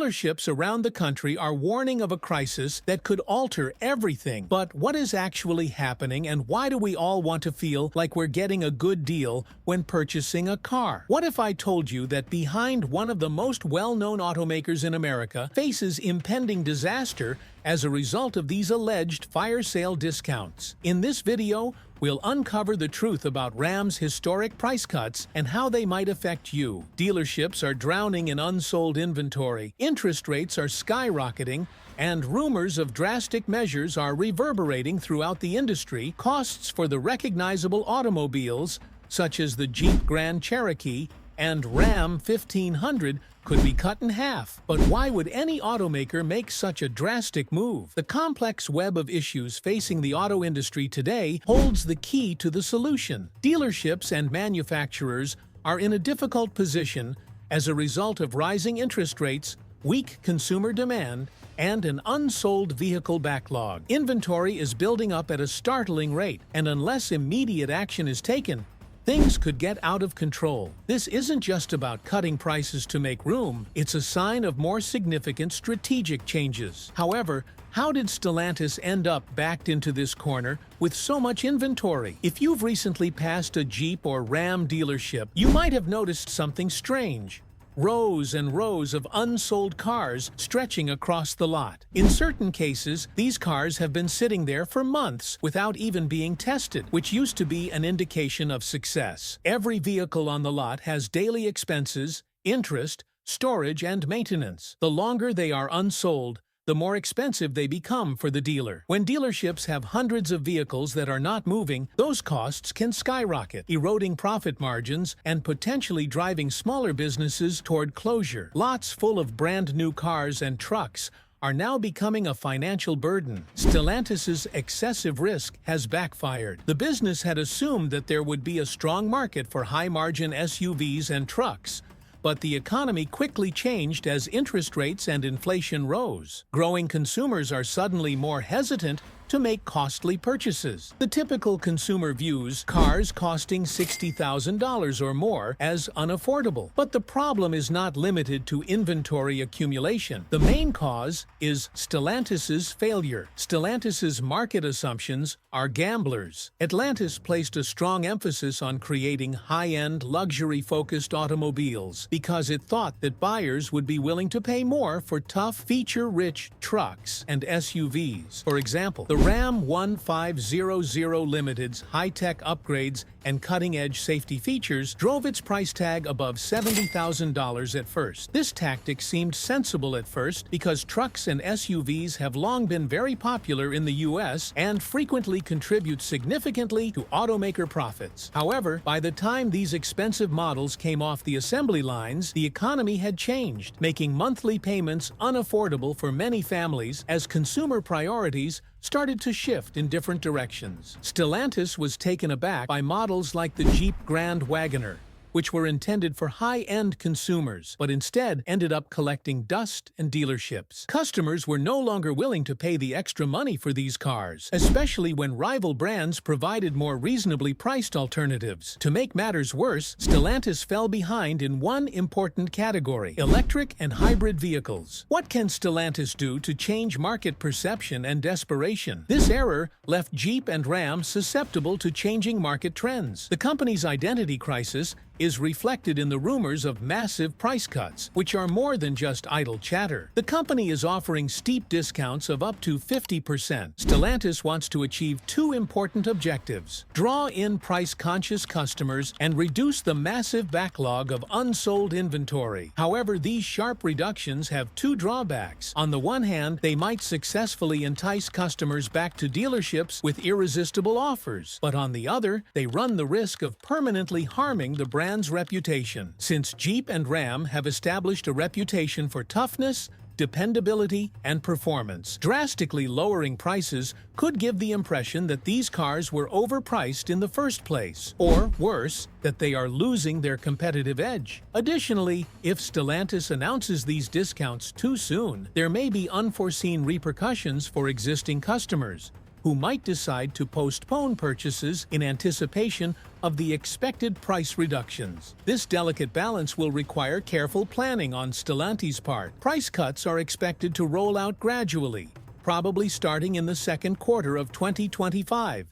Dealerships around the country are warning of a crisis that could alter everything. But what is actually happening, and why do we all want to feel like we're getting a good deal when purchasing a car? What if I told you that behind one of the most well-known automakers in America faces impending disaster as a result of these alleged fire sale discounts? In this video, we'll uncover the truth about Ram's historic price cuts and how they might affect you. Dealerships are drowning in unsold inventory, interest rates are skyrocketing, and rumors of drastic measures are reverberating throughout the industry. Costs for the recognizable automobiles, such as the Jeep Grand Cherokee and Ram 1500, could be cut in half. But why would any automaker make such a drastic move? The complex web of issues facing the auto industry today holds the key to the solution. Dealerships and manufacturers are in a difficult position as a result of rising interest rates, weak consumer demand, and an unsold vehicle backlog. Inventory is building up at a startling rate, and unless immediate action is taken, things could get out of control. This isn't just about cutting prices to make room, it's a sign of more significant strategic changes. However, how did Stellantis end up backed into this corner with so much inventory? If you've recently passed a Jeep or Ram dealership, you might have noticed something strange. Rows and rows of unsold cars stretching across the lot. In certain cases, these cars have been sitting there for months without even being tested, which used to be an indication of success. Every vehicle on the lot has daily expenses, interest, storage, and maintenance. The longer they are unsold, the more expensive they become for the dealer. When dealerships have hundreds of vehicles that are not moving, those costs can skyrocket, eroding profit margins and potentially driving smaller businesses toward closure. Lots full of brand new cars and trucks are now becoming a financial burden. Stellantis' excessive risk has backfired. The business had assumed that there would be a strong market for high-margin SUVs and trucks, but the economy quickly changed as interest rates and inflation rose. Growing consumers are suddenly more hesitant to make costly purchases. The typical consumer views cars costing $60,000 or more as unaffordable. But the problem is not limited to inventory accumulation. The main cause is Stellantis' failure. Stellantis' market assumptions are gamblers. Atlantis placed a strong emphasis on creating high-end, luxury-focused automobiles because it thought that buyers would be willing to pay more for tough, feature-rich trucks and SUVs. For example, the Ram 1500 Limited's high-tech upgrades and cutting-edge safety features drove its price tag above $70,000 at first. This tactic seemed sensible at first because trucks and SUVs have long been very popular in the US and frequently contribute significantly to automaker profits. However, by the time these expensive models came off the assembly lines, the economy had changed, making monthly payments unaffordable for many families as consumer priorities started to shift in different directions. Stellantis was taken aback by models like the Jeep Grand Wagoner, which were intended for high-end consumers, but instead ended up collecting dust in dealerships. Customers were no longer willing to pay the extra money for these cars, especially when rival brands provided more reasonably priced alternatives. To make matters worse, Stellantis fell behind in one important category: electric and hybrid vehicles. What can Stellantis do to change market perception and desperation? This error left Jeep and Ram susceptible to changing market trends. The company's identity crisis is reflected in the rumors of massive price cuts, which are more than just idle chatter. The company is offering steep discounts of up to 50%. Stellantis wants to achieve two important objectives: draw in price-conscious customers and reduce the massive backlog of unsold inventory. However, these sharp reductions have two drawbacks. On the one hand, they might successfully entice customers back to dealerships with irresistible offers, but on the other, they run the risk of permanently harming the brand's reputation. Since Jeep and Ram have established a reputation for toughness, dependability, and performance, drastically lowering prices could give the impression that these cars were overpriced in the first place, or worse, that they are losing their competitive edge. Additionally, if Stellantis announces these discounts too soon, there may be unforeseen repercussions for existing customers. who might decide to postpone purchases in anticipation of the expected price reductions. This delicate balance will require careful planning on Stellantis' part. Price cuts are expected to roll out gradually, probably starting in the second quarter of 2025,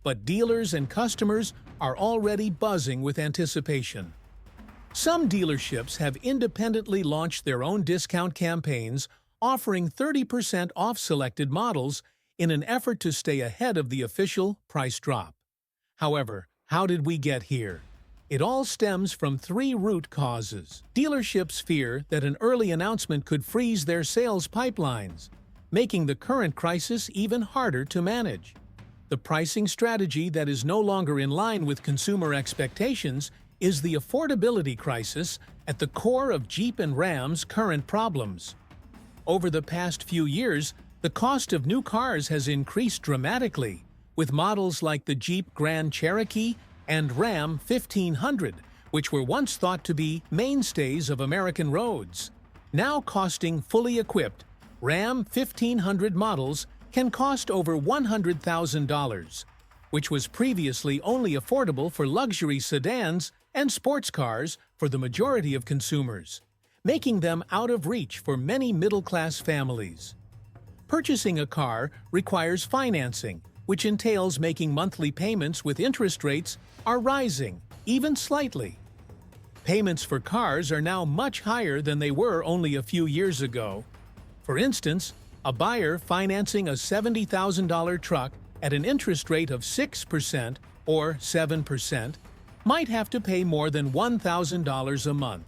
but dealers and customers are already buzzing with anticipation. Some dealerships have independently launched their own discount campaigns, offering 30% off selected models in an effort to stay ahead of the official price drop. However, how did we get here? It all stems from three root causes. Dealerships fear that an early announcement could freeze their sales pipelines, making the current crisis even harder to manage. The pricing strategy that is no longer in line with consumer expectations is the affordability crisis at the core of Jeep and Ram's current problems. Over the past few years, the cost of new cars has increased dramatically, with models like the Jeep Grand Cherokee and Ram 1500, which were once thought to be mainstays of American roads, now costing fully equipped. Ram 1500 models can cost over $100,000, which was previously only affordable for luxury sedans and sports cars for the majority of consumers, making them out of reach for many middle-class families. Purchasing a car requires financing, which entails making monthly payments with interest rates are rising, even slightly. Payments for cars are now much higher than they were only a few years ago. For instance, a buyer financing a $70,000 truck at an interest rate of 6% or 7% might have to pay more than $1,000 a month.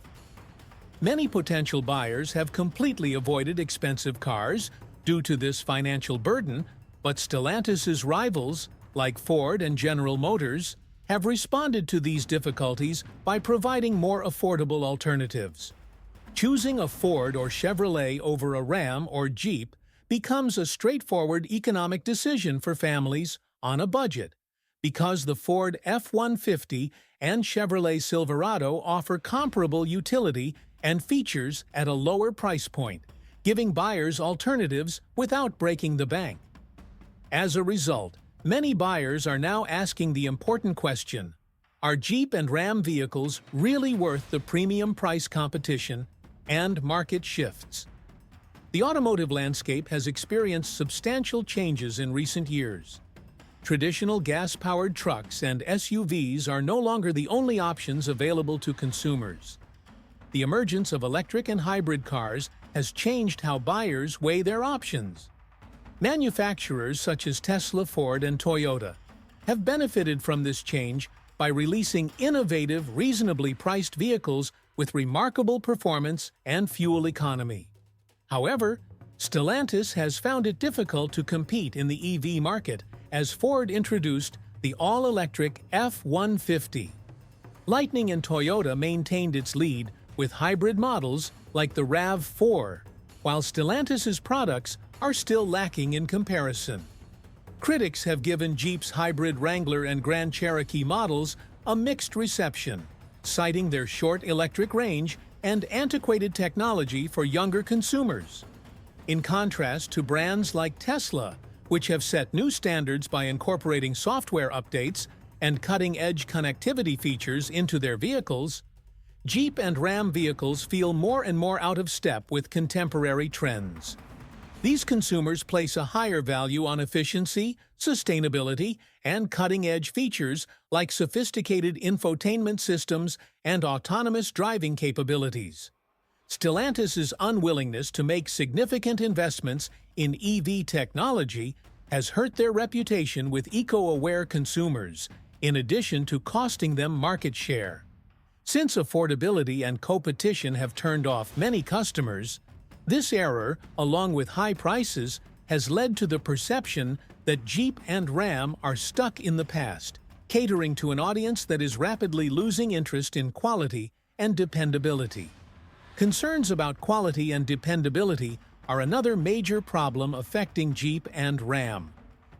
Many potential buyers have completely avoided expensive cars due to this financial burden, but Stellantis' rivals, like Ford and General Motors, have responded to these difficulties by providing more affordable alternatives. Choosing a Ford or Chevrolet over a Ram or Jeep becomes a straightforward economic decision for families on a budget, because the Ford F-150 and Chevrolet Silverado offer comparable utility and features at a lower price point, giving buyers alternatives without breaking the bank. As a result, many buyers are now asking the important question: are Jeep and Ram vehicles really worth the premium price competition and market shifts? The automotive landscape has experienced substantial changes in recent years. Traditional gas-powered trucks and SUVs are no longer the only options available to consumers. The emergence of electric and hybrid cars has changed how buyers weigh their options. Manufacturers such as Tesla, Ford, and Toyota have benefited from this change by releasing innovative, reasonably priced vehicles with remarkable performance and fuel economy. However, Stellantis has found it difficult to compete in the EV market as Ford introduced the all-electric F-150. Lightning and Toyota maintained its lead with hybrid models like the RAV4, while Stellantis' products are still lacking in comparison. Critics have given Jeep's hybrid Wrangler and Grand Cherokee models a mixed reception, citing their short electric range and antiquated technology for younger consumers. In contrast to brands like Tesla, which have set new standards by incorporating software updates and cutting-edge connectivity features into their vehicles, Jeep and Ram vehicles feel more and more out of step with contemporary trends. These consumers place a higher value on efficiency, sustainability, and cutting-edge features like sophisticated infotainment systems and autonomous driving capabilities. Stellantis' unwillingness to make significant investments in EV technology has hurt their reputation with eco-aware consumers, in addition to costing them market share. Since affordability and competition have turned off many customers, this error, along with high prices, has led to the perception that Jeep and Ram are stuck in the past, catering to an audience that is rapidly losing interest in quality and dependability. Concerns about quality and dependability are another major problem affecting Jeep and Ram.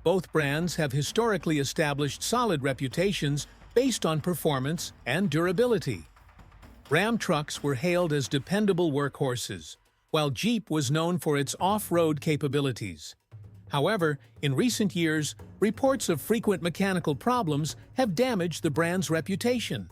Both brands have historically established solid reputations based on performance and durability. Ram trucks were hailed as dependable workhorses, while Jeep was known for its off-road capabilities. However, in recent years, reports of frequent mechanical problems have damaged the brand's reputation.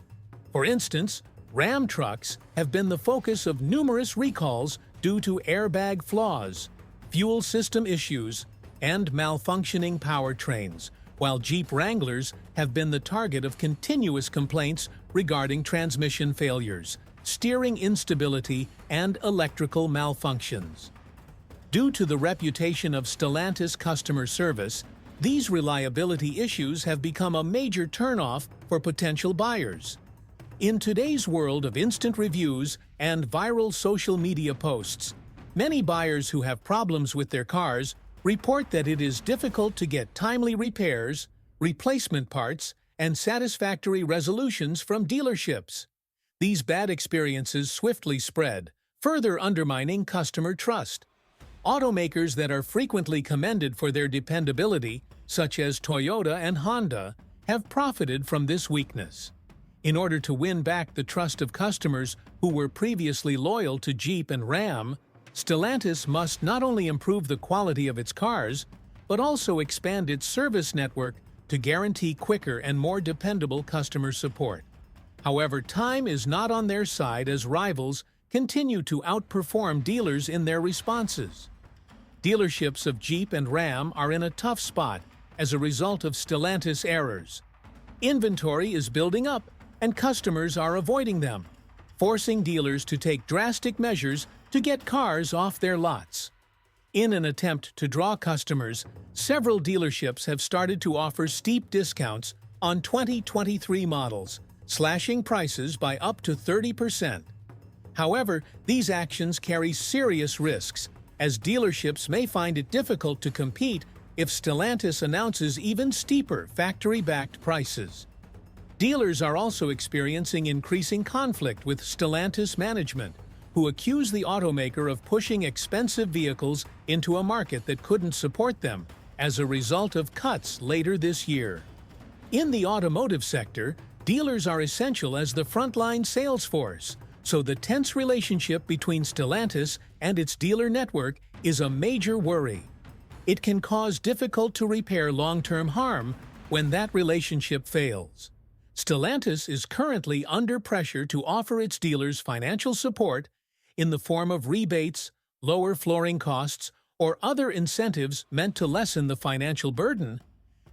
For instance, Ram trucks have been the focus of numerous recalls due to airbag flaws, fuel system issues, and malfunctioning powertrains, while Jeep Wranglers have been the target of continuous complaints regarding transmission failures, steering instability, and electrical malfunctions. Due to the reputation of Stellantis customer service, these reliability issues have become a major turnoff for potential buyers. In today's world of instant reviews and viral social media posts, many buyers who have problems with their cars report that it is difficult to get timely repairs, replacement parts, and satisfactory resolutions from dealerships. These bad experiences swiftly spread, further undermining customer trust. Automakers that are frequently commended for their dependability, such as Toyota and Honda, have profited from this weakness. In order to win back the trust of customers who were previously loyal to Jeep and Ram, Stellantis must not only improve the quality of its cars, but also expand its service network to guarantee quicker and more dependable customer support. However, time is not on their side as rivals continue to outperform dealers in their responses. Dealerships of Jeep and Ram are in a tough spot as a result of Stellantis errors. Inventory is building up, and customers are avoiding them, forcing dealers to take drastic measures to get cars off their lots. In an attempt to draw customers, several dealerships have started to offer steep discounts on 2023 models, slashing prices by up to 30%. However, these actions carry serious risks, as dealerships may find it difficult to compete if Stellantis announces even steeper factory-backed prices. Dealers are also experiencing increasing conflict with Stellantis management, who accuse the automaker of pushing expensive vehicles into a market that couldn't support them as a result of cuts later this year. In the automotive sector, dealers are essential as the frontline sales force, so the tense relationship between Stellantis and its dealer network is a major worry. It can cause difficult-to-repair long-term harm when that relationship fails. Stellantis is currently under pressure to offer its dealers financial support in the form of rebates, lower flooring costs, or other incentives meant to lessen the financial burden.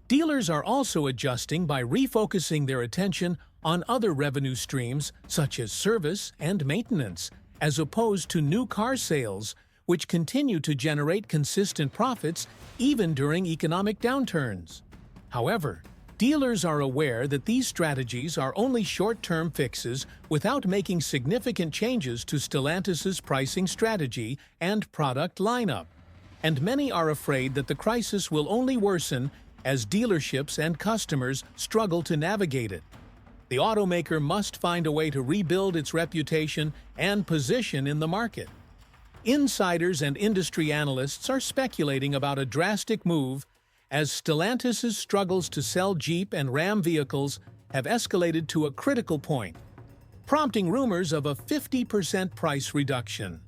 Dealers are also adjusting by refocusing their attention on other revenue streams such as service and maintenance, as opposed to new car sales, which continue to generate consistent profits even during economic downturns. However, dealers are aware that these strategies are only short-term fixes without making significant changes to Stellantis's pricing strategy and product lineup, and many are afraid that the crisis will only worsen as dealerships and customers struggle to navigate it. The automaker must find a way to rebuild its reputation and position in the market. Insiders and industry analysts are speculating about a drastic move as Stellantis's struggles to sell Jeep and Ram vehicles have escalated to a critical point, prompting rumors of a 50% price reduction.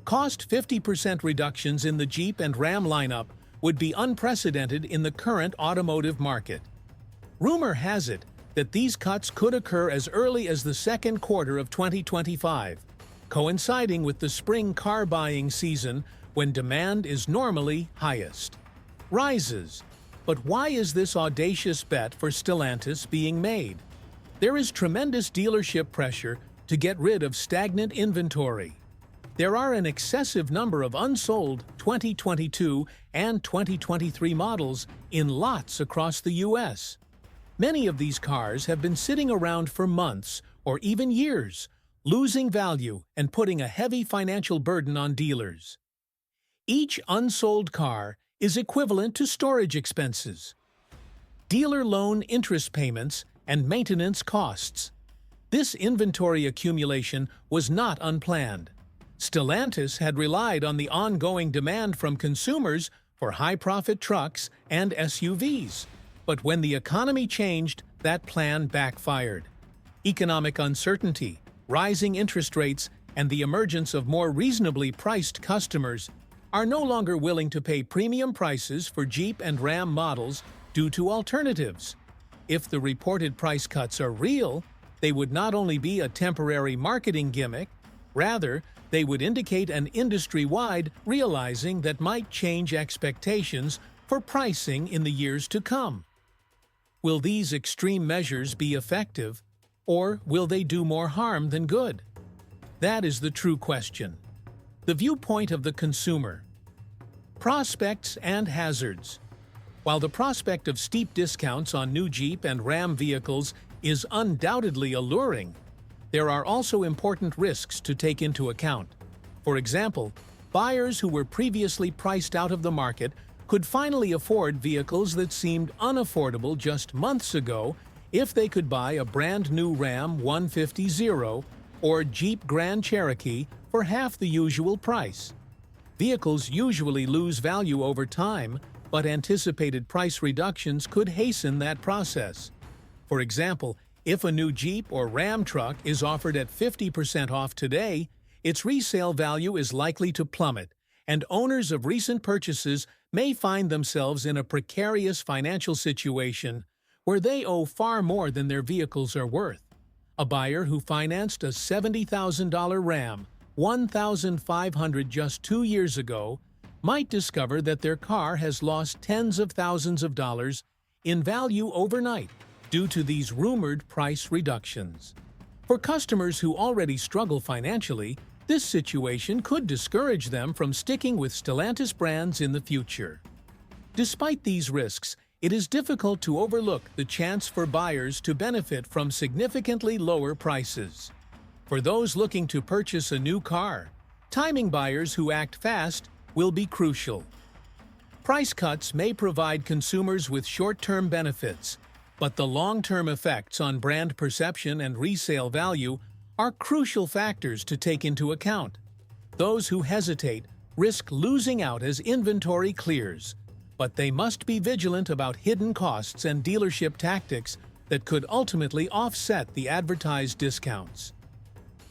Cost 50% reductions in the Jeep and Ram lineup would be unprecedented in the current automotive market. Rumor has it that these cuts could occur as early as the second quarter of 2025, coinciding with the spring car buying season when demand is normally highest. Rises. But why is this audacious bet for Stellantis being made? There is tremendous dealership pressure to get rid of stagnant inventory. There are an excessive number of unsold 2022 and 2023 models in lots across the U.S. Many of these cars have been sitting around for months or even years, losing value and putting a heavy financial burden on dealers. Each unsold car is equivalent to storage expenses, dealer loan interest payments, and maintenance costs. This inventory accumulation was not unplanned. Stellantis had relied on the ongoing demand from consumers for high-profit trucks and SUVs. But when the economy changed, that plan backfired. Economic uncertainty, rising interest rates, and the emergence of more reasonably priced customers are no longer willing to pay premium prices for Jeep and Ram models due to alternatives. If the reported price cuts are real, they would not only be a temporary marketing gimmick, rather, they would indicate an industry-wide realizing that might change expectations for pricing in the years to come. Will these extreme measures be effective, or will they do more harm than good? That is the true question. The viewpoint of the consumer. Prospects and hazards. While the prospect of steep discounts on new Jeep and Ram vehicles is undoubtedly alluring, there are also important risks to take into account. For example, buyers who were previously priced out of the market could finally afford vehicles that seemed unaffordable just months ago if they could buy a brand new Ram 150Z or Jeep Grand Cherokee for half the usual price. Vehicles usually lose value over time, but anticipated price reductions could hasten that process. For example, if a new Jeep or Ram truck is offered at 50% off today, its resale value is likely to plummet, and owners of recent purchases may find themselves in a precarious financial situation where they owe far more than their vehicles are worth. A buyer who financed a $70,000 Ram 1,500 just 2 years ago might discover that their car has lost tens of thousands of dollars in value overnight due to these rumored price reductions. For customers who already struggle financially, this situation could discourage them from sticking with Stellantis brands in the future. Despite these risks, it is difficult to overlook the chance for buyers to benefit from significantly lower prices. For those looking to purchase a new car, timing buyers who act fast will be crucial. Price cuts may provide consumers with short-term benefits, but the long-term effects on brand perception and resale value are crucial factors to take into account. Those who hesitate risk losing out as inventory clears, but they must be vigilant about hidden costs and dealership tactics that could ultimately offset the advertised discounts.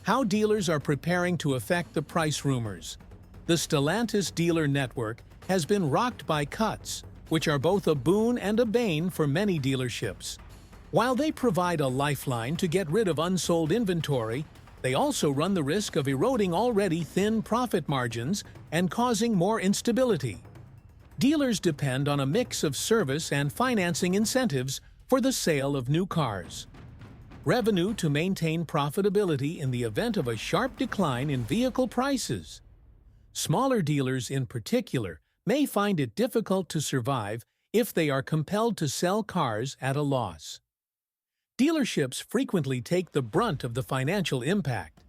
How dealers are preparing to affect the price rumors. The Stellantis dealer network has been rocked by cuts, which are both a boon and a bane for many dealerships. While they provide a lifeline to get rid of unsold inventory, they also run the risk of eroding already thin profit margins and causing more instability. Dealers depend on a mix of service and financing incentives for the sale of new cars. Revenue to maintain profitability in the event of a sharp decline in vehicle prices. Smaller dealers in particular may find it difficult to survive if they are compelled to sell cars at a loss. Dealerships frequently take the brunt of the financial impact.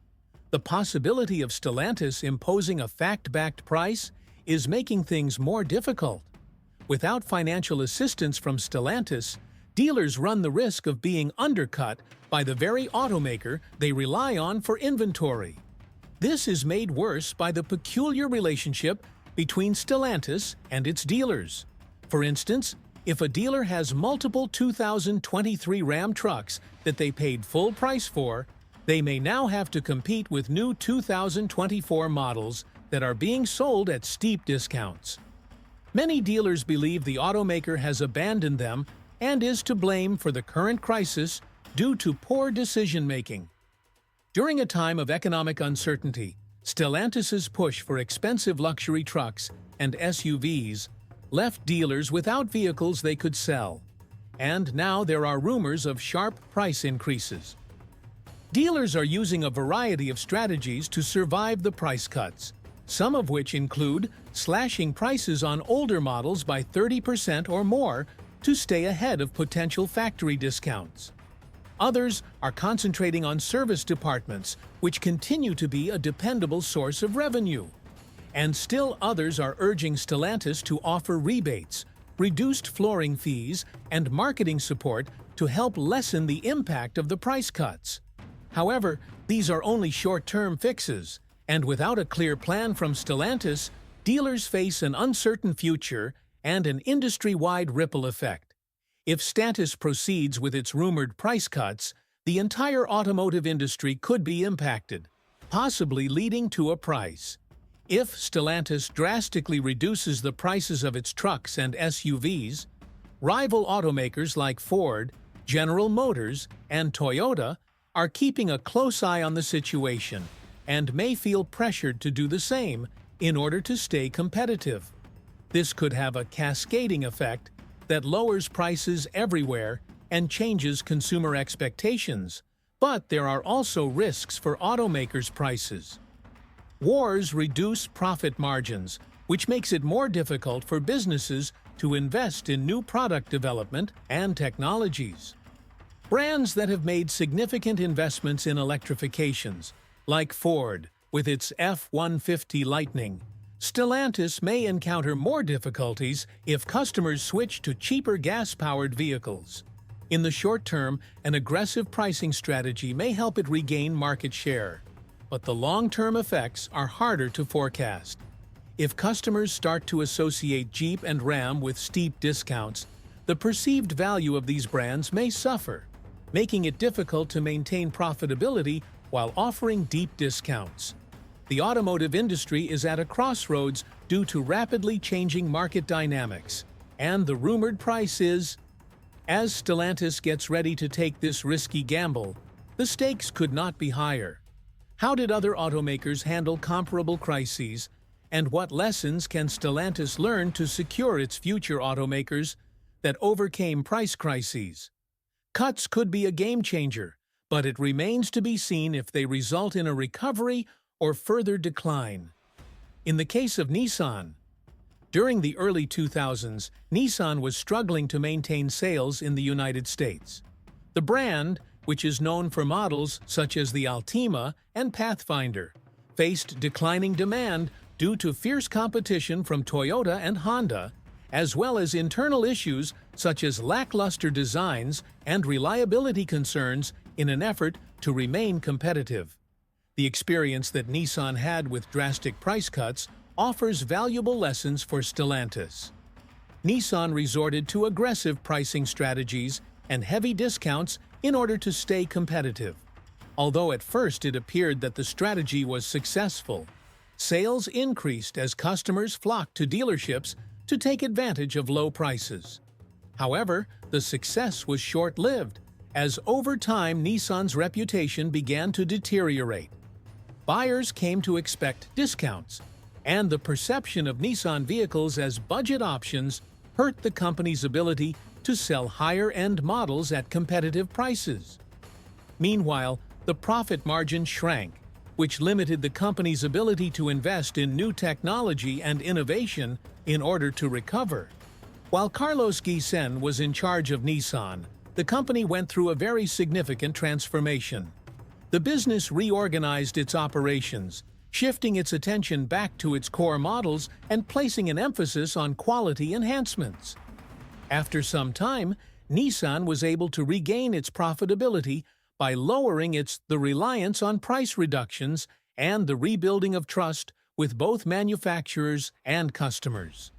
The possibility of Stellantis imposing a fact-backed price is making things more difficult. Without financial assistance from Stellantis, dealers run the risk of being undercut by the very automaker they rely on for inventory. This is made worse by the peculiar relationship between Stellantis and its dealers. For instance, if a dealer has multiple 2023 Ram trucks that they paid full price for, they may now have to compete with new 2024 models that are being sold at steep discounts. Many dealers believe the automaker has abandoned them and is to blame for the current crisis due to poor decision-making. During a time of economic uncertainty, Stellantis's push for expensive luxury trucks and SUVs left dealers without vehicles they could sell, and now there are rumors of sharp price increases. Dealers are using a variety of strategies to survive the price cuts, some of which include slashing prices on older models by 30% or more to stay ahead of potential factory discounts. Others are concentrating on service departments, which continue to be a dependable source of revenue. And still others are urging Stellantis to offer rebates, reduced flooring fees, and marketing support to help lessen the impact of the price cuts. However, these are only short-term fixes, and without a clear plan from Stellantis, dealers face an uncertain future and an industry-wide ripple effect. If Stellantis proceeds with its rumored price cuts, the entire automotive industry could be impacted, possibly leading to a price If Stellantis drastically reduces the prices of its trucks and SUVs, rival automakers like Ford, General Motors, and Toyota are keeping a close eye on the situation and may feel pressured to do the same in order to stay competitive. This could have a cascading effect that lowers prices everywhere and changes consumer expectations, but there are also risks for automakers' prices. Wars reduce profit margins, which makes it more difficult for businesses to invest in new product development and technologies. Brands that have made significant investments in electrifications, like Ford with its F-150 Lightning, Stellantis may encounter more difficulties if customers switch to cheaper gas-powered vehicles. In the short term, an aggressive pricing strategy may help it regain market share, but the long-term effects are harder to forecast. If customers start to associate Jeep and Ram with steep discounts, the perceived value of these brands may suffer, making it difficult to maintain profitability while offering deep discounts. The automotive industry is at a crossroads due to rapidly changing market dynamics, and the rumored price is, as Stellantis gets ready to take this risky gamble, the stakes could not be higher. How did other automakers handle comparable crises, and what lessons can Stellantis learn to secure its future automakers that overcame price crises? Cuts could be a game-changer, but it remains to be seen if they result in a recovery or further decline. In the case of Nissan, during the early 2000s, Nissan was struggling to maintain sales in the United States. The brand, which is known for models such as the Altima and Pathfinder, faced declining demand due to fierce competition from Toyota and Honda, as well as internal issues such as lackluster designs and reliability concerns in an effort to remain competitive. The experience that Nissan had with drastic price cuts offers valuable lessons for Stellantis. Nissan resorted to aggressive pricing strategies and heavy discounts in order to stay competitive. Although at first it appeared that the strategy was successful, sales increased as customers flocked to dealerships to take advantage of low prices. However, the success was short-lived, as over time Nissan's reputation began to deteriorate. Buyers came to expect discounts, and the perception of Nissan vehicles as budget options hurt the company's ability to sell higher-end models at competitive prices. Meanwhile, the profit margin shrank, which limited the company's ability to invest in new technology and innovation in order to recover. While Carlos Ghosn was in charge of Nissan, the company went through a very significant transformation. The business reorganized its operations, shifting its attention back to its core models and placing an emphasis on quality enhancements. After some time, Nissan was able to regain its profitability by lowering the reliance on price reductions and the rebuilding of trust with both manufacturers and customers.